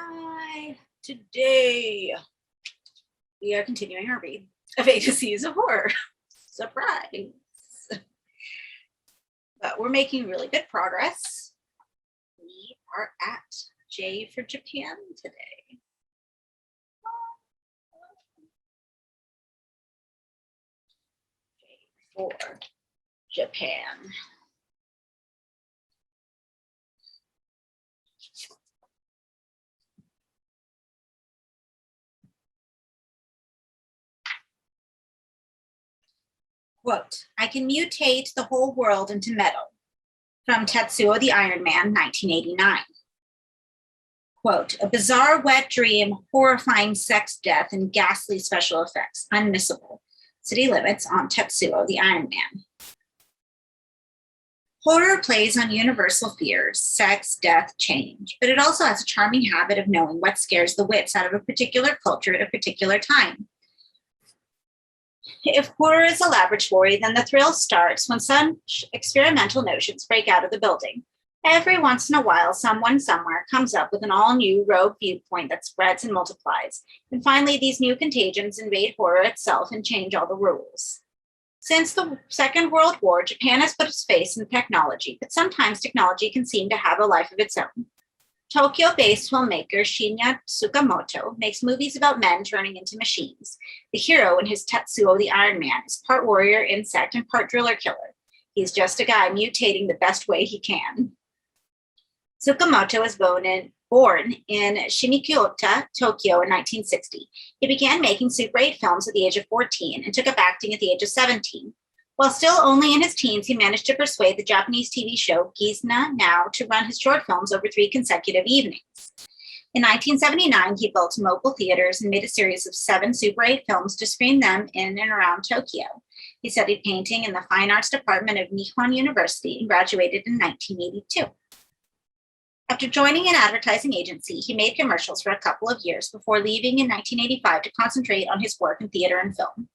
Hi, today we are continuing our read of A to C's of Horror. Surprise! But we're making really good progress. We are at J for Japan today. J for Japan. Quote, I can mutate the whole world into metal. From Tetsuo the Iron Man, 1989. Quote, a bizarre wet dream, horrifying sex, death, and ghastly special effects. Unmissable. City Limits on Tetsuo the Iron Man. Horror plays on universal fears, sex, death, change, but it also has a charming habit of knowing what scares the wits out of a particular culture at a particular time. If horror is a laboratory, then the thrill starts when some experimental notions break out of the building. Every once in a while, someone somewhere comes up with an all-new rogue viewpoint that spreads and multiplies. And finally, these new contagions invade horror itself and change all the rules. Since the Second World War, Japan has put its face in technology, but sometimes technology can seem to have a life of its own. Tokyo-based filmmaker Shinya Tsukamoto makes movies about men turning into machines. The hero in his Tetsuo the Iron Man is part warrior, insect, and part driller killer. He's just a guy mutating the best way he can. Tsukamoto was born in Shimikyoota, Tokyo in 1960. He began making Super 8 films at the age of 14 and took up acting at the age of 17. While still only in his teens, he managed to persuade the Japanese TV show Gizna Now to run his short films over 3 consecutive evenings. In 1979, he built mobile theaters and made a series of 7 Super 8 films to screen them in and around Tokyo. He studied painting in the Fine Arts Department of Nihon University and graduated in 1982. After joining an advertising agency, he made commercials for a couple of years before leaving in 1985 to concentrate on his work in theater and film.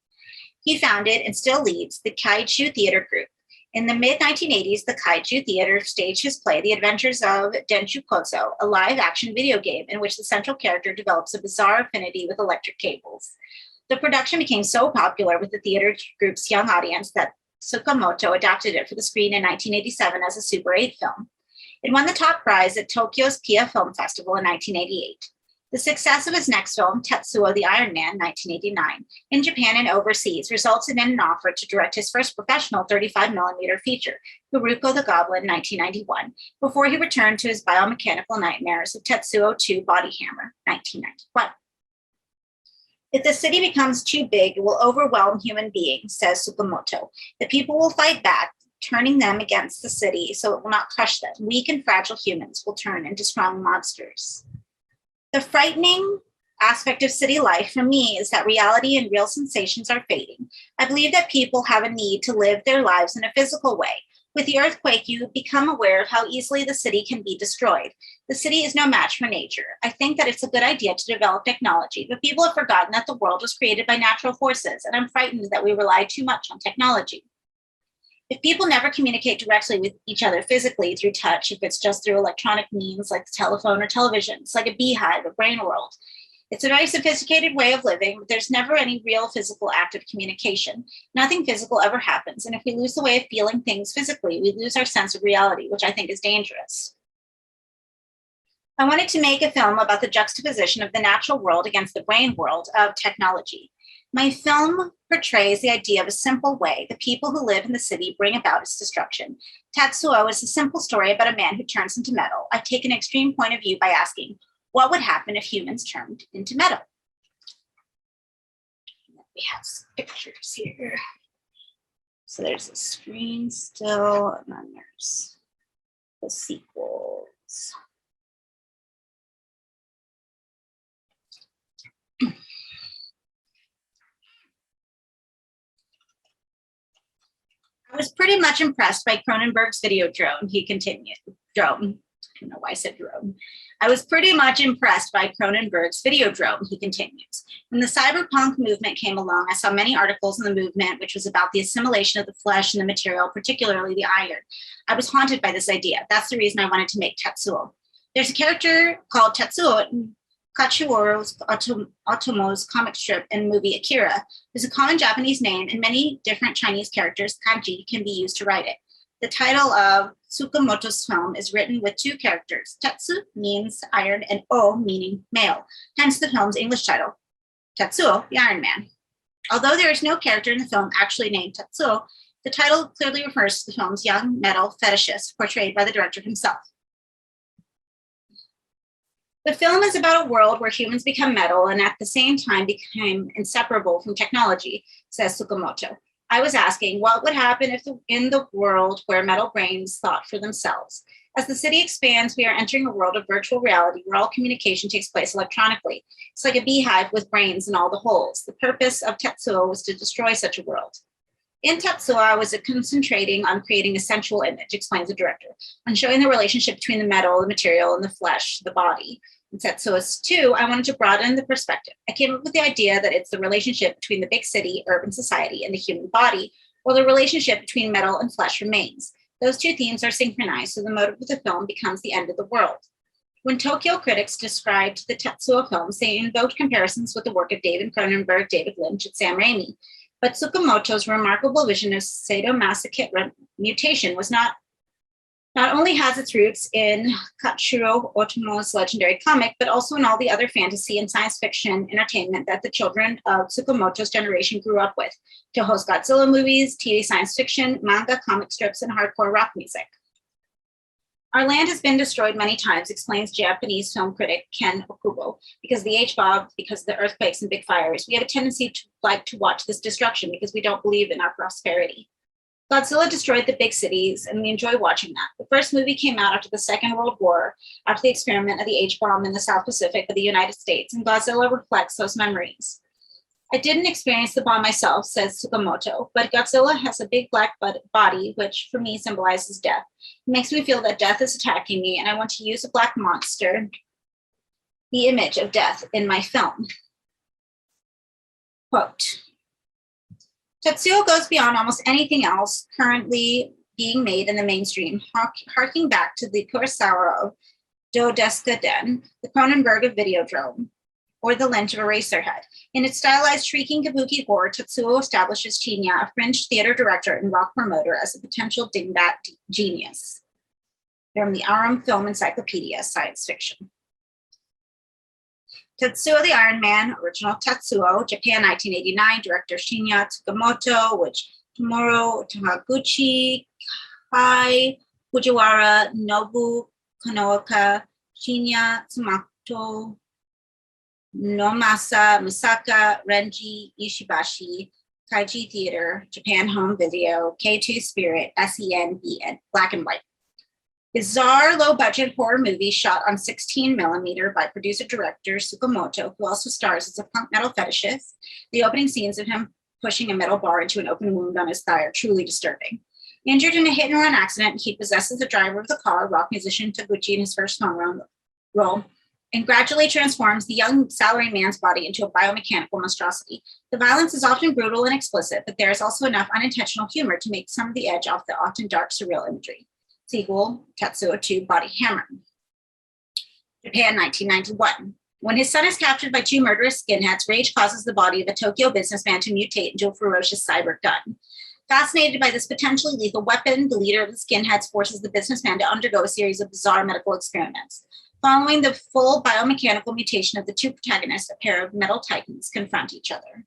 He founded and still leads the Kaiju Theater Group. In the mid-1980s, the Kaiju Theater staged his play, The Adventures of Denshu Kozo, a live-action video game in which the central character develops a bizarre affinity with electric cables. The production became so popular with the theater group's young audience that Tsukamoto adapted it for the screen in 1987 as a Super 8 film. It won the top prize at Tokyo's Pia Film Festival in 1988. The success of his next film, Tetsuo the Iron Man, 1989, in Japan and overseas, resulted in an offer to direct his first professional 35mm feature, Haruko the Goblin, 1991, before he returned to his biomechanical nightmares of Tetsuo 2 Body Hammer, 1991. If the city becomes too big, it will overwhelm human beings, says Tsukamoto. The people will fight back, turning them against the city so it will not crush them. Weak and fragile humans will turn into strong monsters. The frightening aspect of city life for me is that reality and real sensations are fading. I believe that people have a need to live their lives in a physical way. With the earthquake, you become aware of how easily the city can be destroyed. The city is no match for nature. I think that it's a good idea to develop technology, but people have forgotten that the world was created by natural forces, and I'm frightened that we rely too much on technology. If people never communicate directly with each other physically through touch, if it's just through electronic means like the telephone or television, it's like a beehive, a brain world. It's a very sophisticated way of living, but there's never any real physical act of communication. Nothing physical ever happens, and if we lose the way of feeling things physically, we lose our sense of reality, which I think is dangerous. I wanted to make a film about the juxtaposition of the natural world against the brain world of technology. My film portrays the idea of a simple way the people who live in the city bring about its destruction. Tetsuo is a simple story about a man who turns into metal. I take an extreme point of view by asking, what would happen if humans turned into metal? We have some pictures here. So there's a screen still, and then there's the sequels. I was pretty much impressed by Cronenberg's video drone, he continued. Drone. I don't know why I said drone. I was pretty much impressed by Cronenberg's video drone, he continues. When the cyberpunk movement came along, I saw many articles in the movement, which was about the assimilation of the flesh and the material, particularly the iron. I was haunted by this idea. That's the reason I wanted to make Tetsuo. There's a character called Tetsuo in Katsuro Otomo's comic strip and movie Akira. There's a common Japanese name, and many different Chinese characters, kanji, can be used to write it. The title of Tsukamoto's film is written with two characters. Tetsu means iron and O meaning male, hence the film's English title, Tetsuo, the Iron Man. Although there is no character in the film actually named Tetsuo, the title clearly refers to the film's young metal fetishist portrayed by the director himself. The film is about a world where humans become metal and at the same time become inseparable from technology, says Tsukamoto. I was asking what would happen if in the world where metal brains thought for themselves. As the city expands, we are entering a world of virtual reality where all communication takes place electronically. It's like a beehive with brains in all the holes. The purpose of Tetsuo was to destroy such a world. In Tetsuo, I was concentrating on creating a sensual image, explains the director, on showing the relationship between the metal, the material, and the flesh, the body. In Tetsuo 2, I wanted to broaden the perspective. I came up with the idea that it's the relationship between the big city, urban society, and the human body, while the relationship between metal and flesh remains. Those two themes are synchronized, so the motive of the film becomes the end of the world. When Tokyo critics described the Tetsuo films, they invoked comparisons with the work of David Cronenberg, David Lynch, and Sam Raimi. But Tsukamoto's remarkable vision of sadomasochistic mutation was not only has its roots in Katsuro Otomo's legendary comic, but also in all the other fantasy and science fiction entertainment that the children of Tsukamoto's generation grew up with. Toho's Godzilla movies, TV science fiction, manga, comic strips, and hardcore rock music. Our land has been destroyed many times, explains Japanese film critic Ken Okubo. Because of the H-bomb, because of the earthquakes and big fires, we have a tendency to like to watch this destruction because we don't believe in our prosperity. Godzilla destroyed the big cities, and we enjoy watching that. The first movie came out after the Second World War, after the experiment of the H-bomb in the South Pacific of the United States, and Godzilla reflects those memories. I didn't experience the bomb myself, says Tsukamoto, but Godzilla has a big black body, which for me symbolizes death. It makes me feel that death is attacking me, and I want to use a black monster, the image of death, in my film. Quote, Tetsuo goes beyond almost anything else currently being made in the mainstream, harking back to the Kurosawa of Do Deska Den, the Cronenberg of Videodrome, or the Lynch of Eraserhead. In its stylized, shrieking kabuki horror, Tetsuo establishes Shinya, a French theater director and rock promoter, as a potential dingbat genius. From the Arum Film Encyclopedia, Science Fiction. Tetsuo the Iron Man, original Tetsuo, Japan 1989, director Shinya Tsukamoto, which Tomoro Tamaguchi, Kai Fujiwara, Nobu Konoka, Shinya Tsumato, Nomasa Misaka, Renji Ishibashi, Kaiji Theater, Japan Home Video, K2 Spirit, SENBN, black and white. Bizarre, low-budget horror movie shot on 16mm by producer-director Tsukamoto, who also stars as a punk metal fetishist. The opening scenes of him pushing a metal bar into an open wound on his thigh are truly disturbing. Injured in a hit-and-run accident, he possesses the driver of the car, rock musician Taguchi, in his first film role, and gradually transforms the young salaryman's body into a biomechanical monstrosity. The violence is often brutal and explicit, but there is also enough unintentional humor to make some of the edge off the often dark, surreal imagery. Sequel, Tetsuo 2 Body Hammer. Japan, 1991. When his son is captured by two murderous skinheads, rage causes the body of a Tokyo businessman to mutate into a ferocious cyber gun. Fascinated by this potentially lethal weapon, the leader of the skinheads forces the businessman to undergo a series of bizarre medical experiments. Following the full biomechanical mutation of the two protagonists, a pair of metal titans confront each other.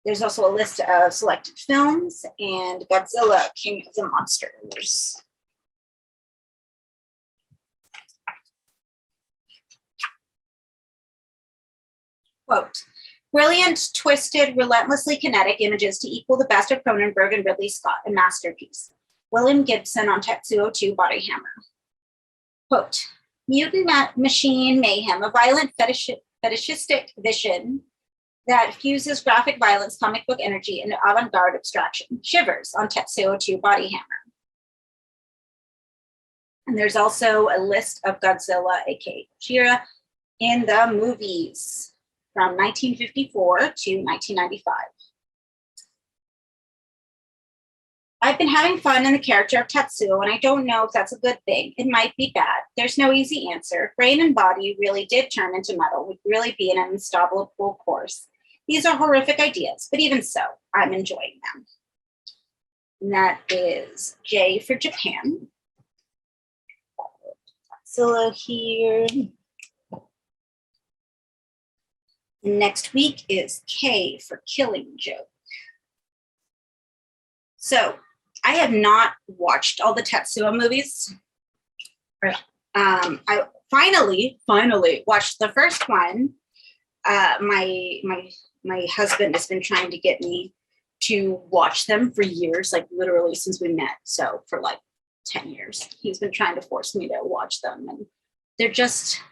There's also a list of selected films and Godzilla, King of the Monsters. Quote, brilliant, twisted, relentlessly kinetic images to equal the best of Cronenberg and Ridley Scott, a masterpiece. William Gibson on Tetsuo 2 Body Hammer. Quote, mutant machine mayhem, a violent fetishistic vision that fuses graphic violence, comic book energy, and avant-garde abstraction. Shivers on Tetsuo 2 Body Hammer. And there's also a list of Godzilla, aka Gojira, in the movies from 1954 to 1995. I've been having fun in the character of Tetsuo, and I don't know if that's a good thing. It might be bad. There's no easy answer. Brain and body really did turn into metal. Would really be an unstoppable course. These are horrific ideas, but even so, I'm enjoying them. And that is J for Japan. Solo here. Next week is K for Killing Joke. So I have not watched all the Tetsuo movies. I finally watched the first one. My husband has been trying to get me to watch them for years, like literally since we met. So for like 10 years, he's been trying to force me to watch them, and they're just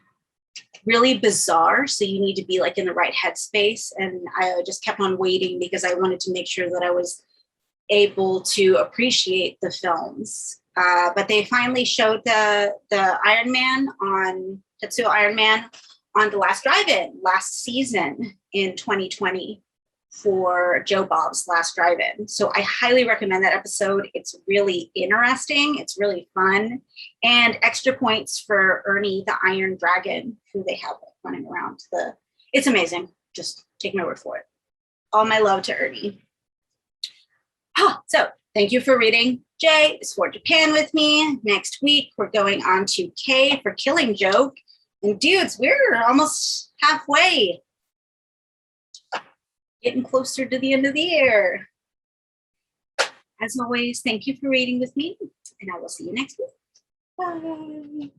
really bizarre. So you need to be like in the right headspace. And I just kept on waiting because I wanted to make sure that I was able to appreciate the films. But they finally showed the Iron Man on Tetsuo Iron Man on the last drive-in last season in 2020 for Joe Bob's Last Drive-In. So I highly recommend that episode. It's really interesting. It's really fun. And extra points for Ernie the Iron Dragon, who they have running around. It's amazing. Just take my word for it. All my love to Ernie. So thank you for reading. J is for Japan with me. Next week, we're going on to K for Killing Joke. And dudes, we're almost halfway. Getting closer to the end of the year. As always, thank you for reading with me, and I will see you next week. Bye.